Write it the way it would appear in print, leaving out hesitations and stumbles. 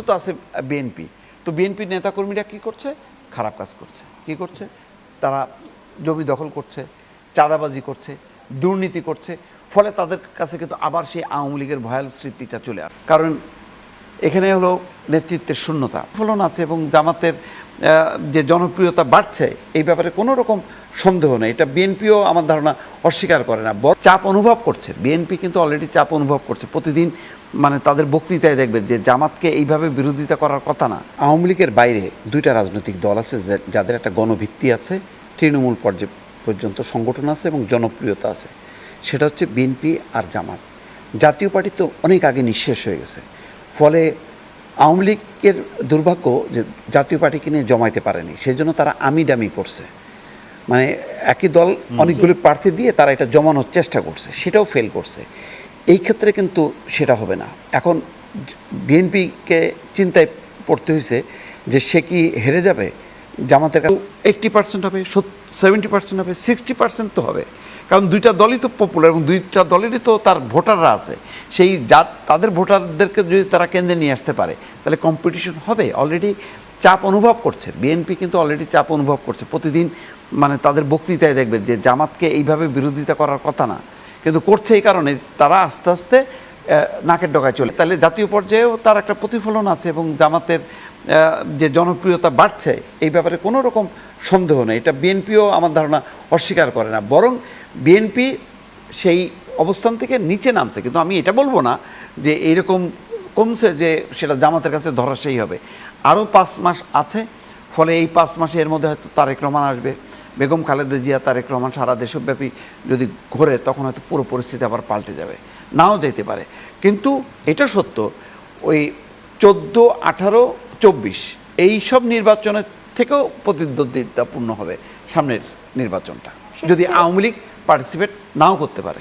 তো আছে বিএনপি। তো বিএনপির নেতাকর্মীরা কি করছে? খারাপ কাজ করছে। কি করছে? তারা জমি দখল করছে, চাঁদাবাজি করছে, দুর্নীতি করছে। ফলে তাদের কাছে কিন্তু আবার সেই আওয়ামী লীগের ভয়াল স্মৃতিটা চলে আসে। কারণ এখানে হলো নেতৃত্বের শূন্যতা ফলন আছে এবং জামাতের যে জনপ্রিয়তা বাড়ছে এই ব্যাপারে কোনো রকম সন্দেহ নেই। এটা বিএনপিও আমার ধারণা অস্বীকার করে না, চাপ অনুভব করছে। বিএনপি কিন্তু অলরেডি চাপ অনুভব করছে প্রতিদিন, মানে তাদের বক্তৃতায় দেখবেন যে জামাতকে এইভাবে বিরোধিতা করার কথা না। আওয়ামী লীগের বাইরে দুইটা রাজনৈতিক দল আছে যাদের একটা গণভিত্তি আছে, তৃণমূল পর্যায় পর্যন্ত সংগঠন আছে এবং জনপ্রিয়তা আছে। সেটা হচ্ছে বিএনপি আর জামাত। জাতীয় পার্টি তো অনেক আগে নিঃশেষ হয়ে গেছে। ফলে আওয়ামী লীগের দুর্ভাগ্য যে জাতীয় পার্টিকে নিয়ে জমাইতে পারেনি, সেই জন্য তারা আমিডামি করছে। মানে একই দল অনেকগুলো প্রার্থী দিয়ে তারা এটা জমানোর চেষ্টা করছে, সেটাও ফেল করছে। এই ক্ষেত্রে কিন্তু সেটা হবে না। এখন বিএনপিকে চিন্তায় পড়তে হয়েছে যে সে কি হেরে যাবে। জামাতের কাছে 80% হবে, 70% হবে, 60% তো হবে। কারণ দুইটা দলই তো পপুলার এবং দুইটা দলেরই তো তার ভোটাররা আছে। সেই তাদের ভোটারদেরকে যদি তারা কেন্দ্রে নিয়ে আসতে পারে তাহলে কম্পিটিশন হবে। অলরেডি চাপ অনুভব করছে বিএনপি, কিন্তু অলরেডি চাপ অনুভব করছে প্রতিদিন, মানে তাদের বক্তৃতায় দেখবেন যে জামাতকে এইভাবে বিরোধিতা করার কথা না, কিন্তু করছে এই কারণে তারা আস্তে আস্তে নাকের ডগায় চলে। তাহলে জাতীয় পর্যায়েও তার একটা প্রতিফলন আছে এবং জামাতের যে জনপ্রিয়তা বাড়ছে এই ব্যাপারে কোনো রকম সন্দেহ নেই। এটা বিএনপিও আমার ধারণা অস্বীকার করে না, বরং বিএনপি সেই অবস্থান থেকে নিচে নামছে। কিন্তু আমি এটা বলবো না যে এইরকম কমছে যে সেটা জামাতের কাছে ধরাশায়ী হবে। আরও 5 মাস আছে, ফলে এই 5 মাসে এর মধ্যে হয়তো তারেক রহমান আসবে, বেগম খালেদা জিয়া, তারেক রহমান সারা দেশব্যাপী যদি ঘোরে তখন হয়তো পুরো পরিস্থিতি আবার পাল্টে যাবে, নাও যেতে পারে। কিন্তু এটা সত্য, ওই 14, 18, 24 এইসব নির্বাচনের থেকেও প্রতিদ্বন্দ্বিতাপূর্ণ হবে সামনের নির্বাচনটা, যদি আওয়ামী লীগ পার্টিসিপেট নাও করতে পারে।